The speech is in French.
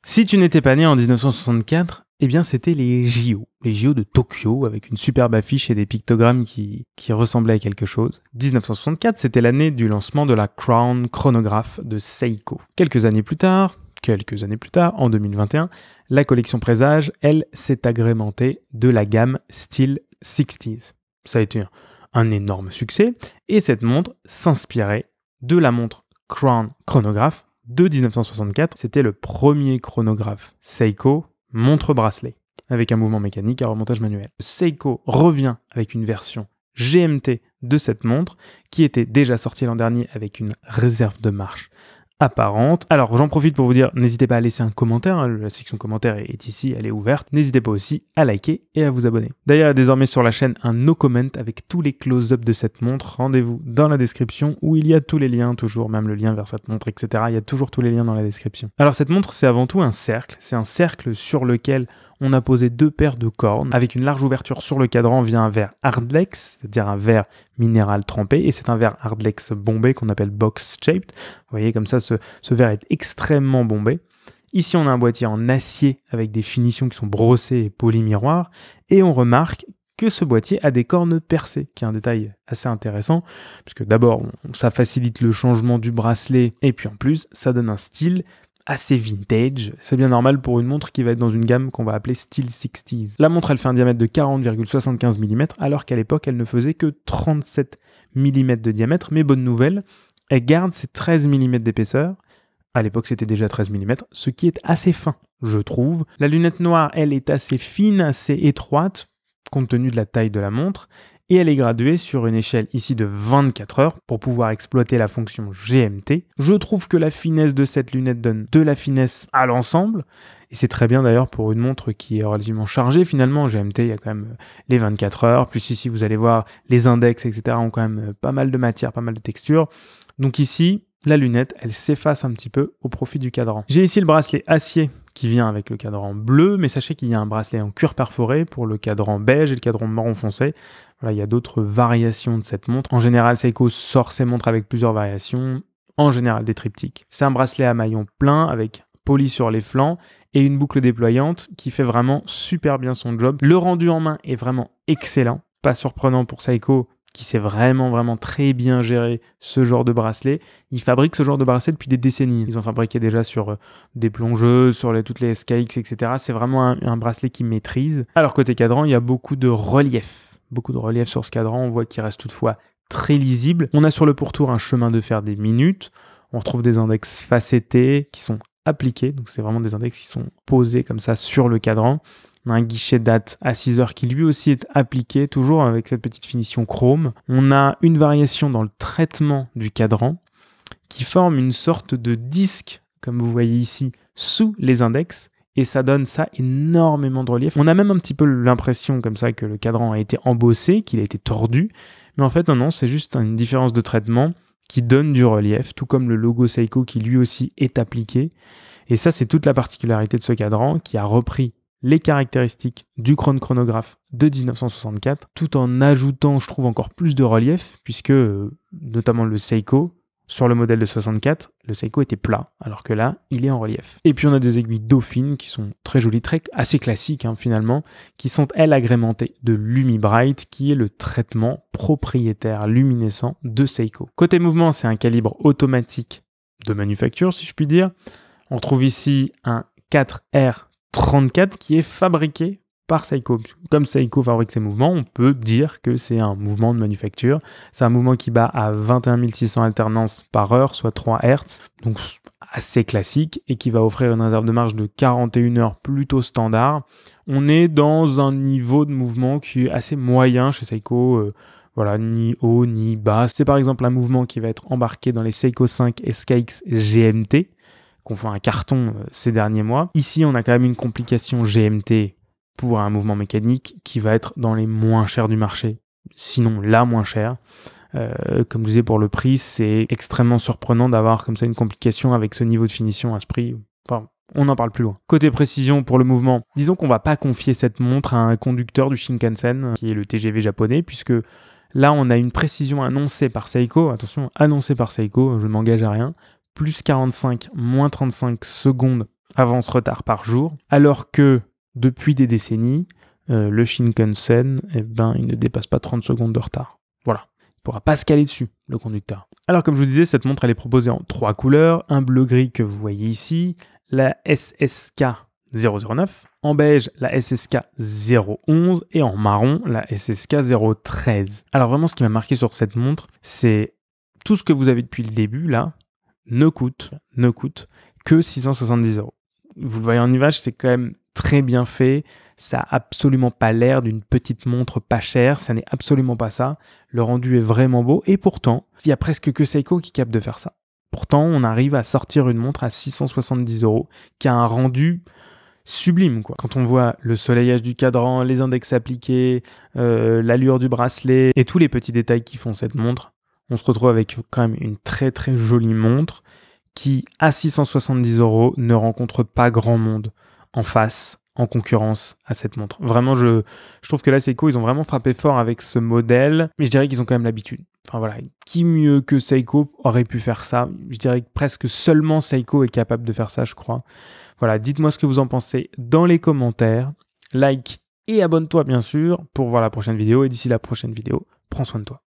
Si tu n'étais pas né en 1964, eh bien c'était les JO de Tokyo, avec une superbe affiche et des pictogrammes qui ressemblaient à quelque chose. 1964, c'était l'année du lancement de la Crown chronographe de Seiko. Quelques années plus tard, en 2021, la collection Présage, elle, s'est agrémentée de la gamme Steel 60s. Ça a été un énorme succès, et cette montre s'inspirait de la montre Crown chronographe de 1964. C'était le premier chronographe Seiko montre-bracelet, avec un mouvement mécanique à remontage manuel. Seiko revient avec une version GMT de cette montre, qui était déjà sortie l'an dernier avec une réserve de marche apparente. Alors j'en profite pour vous dire, n'hésitez pas à laisser un commentaire, la section commentaires est ici, elle est ouverte. N'hésitez pas aussi à liker et à vous abonner. D'ailleurs, il y a désormais sur la chaîne un no comment avec tous les close-up de cette montre. Rendez-vous dans la description où il y a tous les liens, toujours même le lien vers cette montre, etc. Il y a toujours tous les liens dans la description. Alors cette montre, c'est avant tout un cercle. C'est un cercle sur lequel on a posé deux paires de cornes avec une large ouverture sur le cadran via un verre Hardlex, c'est-à-dire un verre minéral trempé, et c'est un verre Hardlex bombé qu'on appelle box shaped. Vous voyez, comme ça, ce verre est extrêmement bombé. Ici, on a un boîtier en acier avec des finitions qui sont brossées et poly-miroir, et on remarque que ce boîtier a des cornes percées, qui est un détail assez intéressant, puisque d'abord, ça facilite le changement du bracelet, et puis en plus, ça donne un style assez vintage. C'est bien normal pour une montre qui va être dans une gamme qu'on va appeler Steel 60s. La montre, elle fait un diamètre de 40,75 mm, alors qu'à l'époque, elle ne faisait que 37 mm de diamètre. Mais bonne nouvelle, elle garde ses 13 mm d'épaisseur. À l'époque, c'était déjà 13 mm, ce qui est assez fin, je trouve. La lunette noire, elle, est assez fine, assez étroite, compte tenu de la taille de la montre, et elle est graduée sur une échelle ici de 24 heures pour pouvoir exploiter la fonction GMT. Je trouve que la finesse de cette lunette donne de la finesse à l'ensemble, et c'est très bien d'ailleurs pour une montre qui est relativement chargée finalement. GMT, il y a quand même les 24 heures, plus ici vous allez voir les index, etc. ont quand même pas mal de matière, pas mal de texture. Donc ici, la lunette, elle s'efface un petit peu au profit du cadran. J'ai ici le bracelet acier qui vient avec le cadran bleu, mais sachez qu'il y a un bracelet en cuir perforé pour le cadran beige et le cadran marron foncé. Voilà, il y a d'autres variations de cette montre. En général, Seiko sort ses montres avec plusieurs variations, en général des triptyques. C'est un bracelet à maillon plein avec poli sur les flancs et une boucle déployante qui fait vraiment super bien son job. Le rendu en main est vraiment excellent, pas surprenant pour Seiko, qui sait vraiment très bien gérer ce genre de bracelet. Ils fabriquent ce genre de bracelet depuis des décennies. Ils ont fabriqué déjà sur des plongeuses, sur toutes les SKX, etc. C'est vraiment un bracelet qu'ils maîtrisent. Alors côté cadran, il y a beaucoup de relief sur ce cadran. On voit qu'il reste toutefois très lisible. On a sur le pourtour un chemin de fer des minutes. On retrouve des index facettés qui sont appliqués. Donc c'est vraiment des index qui sont posés comme ça sur le cadran. On a un guichet date à 6 heures qui lui aussi est appliqué, toujours avec cette petite finition chrome. On a une variation dans le traitement du cadran qui forme une sorte de disque, comme vous voyez ici, sous les index. Et ça donne ça énormément de relief. On a même un petit peu l'impression comme ça que le cadran a été embossé, qu'il a été tordu. Mais en fait, non, c'est juste une différence de traitement qui donne du relief, tout comme le logo Seiko qui lui aussi est appliqué. Et ça, c'est toute la particularité de ce cadran qui a repris les caractéristiques du chronographe de 1964, tout en ajoutant, je trouve, encore plus de relief, puisque, notamment le Seiko, sur le modèle de 64, le Seiko était plat, alors que là, il est en relief. Et puis on a des aiguilles Dauphine qui sont très jolies, assez classiques finalement, qui sont, elles, agrémentées de LumiBright, qui est le traitement propriétaire luminescent de Seiko. Côté mouvement, c'est un calibre automatique de manufacture, si je puis dire. On trouve ici un 4R34 qui est fabriqué par Seiko. Comme Seiko fabrique ses mouvements, on peut dire que c'est un mouvement de manufacture. C'est un mouvement qui bat à 21 600 alternances par heure, soit 3 Hz, donc assez classique, et qui va offrir une réserve de marche de 41 heures plutôt standard. On est dans un niveau de mouvement qui est assez moyen chez Seiko, voilà, ni haut ni bas. C'est par exemple un mouvement qui va être embarqué dans les Seiko 5 SKX GMT, qu'on fait un carton ces derniers mois. Ici, on a quand même une complication GMT pour un mouvement mécanique qui va être dans les moins chers du marché, sinon la moins chère. Comme je disais, pour le prix, c'est extrêmement surprenant d'avoir comme ça une complication avec ce niveau de finition à ce prix. Enfin, on n'en parle plus loin. Côté précision pour le mouvement, disons qu'on ne va pas confier cette montre à un conducteur du Shinkansen, qui est le TGV japonais, puisque là, on a une précision annoncée par Seiko. Attention, annoncée par Seiko, je ne m'engage à rien. Plus 45, moins 35 secondes avance-retard par jour, alors que depuis des décennies, le Shinkansen, eh ben, il ne dépasse pas 30 secondes de retard. Voilà. Il ne pourra pas se caler dessus, le conducteur. Alors, comme je vous disais, cette montre, elle est proposée en 3 couleurs. Un bleu-gris que vous voyez ici, la SSK 009, en beige, la SSK 011 et en marron, la SSK 013. Alors vraiment, ce qui m'a marqué sur cette montre, c'est tout ce que vous avez depuis le début, là, ne coûte que 670 €. Vous le voyez en image, c'est quand même très bien fait. Ça n'a absolument pas l'air d'une petite montre pas chère. Ça n'est absolument pas ça. Le rendu est vraiment beau. Et pourtant, il n'y a presque que Seiko qui capte de faire ça. Pourtant, on arrive à sortir une montre à 670 € qui a un rendu sublime, quoi. Quand on voit le soleillage du cadran, les index appliqués, l'allure du bracelet et tous les petits détails qui font cette montre, on se retrouve avec quand même une très très jolie montre qui, à 670 €, ne rencontre pas grand monde en face, en concurrence à cette montre. Vraiment, je trouve que là, Seiko, ils ont vraiment frappé fort avec ce modèle, mais je dirais qu'ils ont quand même l'habitude. Enfin voilà, qui mieux que Seiko aurait pu faire ça? Je dirais que presque seulement Seiko est capable de faire ça, je crois. Voilà, dites-moi ce que vous en pensez dans les commentaires. Like et abonne-toi bien sûr pour voir la prochaine vidéo. Et d'ici la prochaine vidéo, prends soin de toi.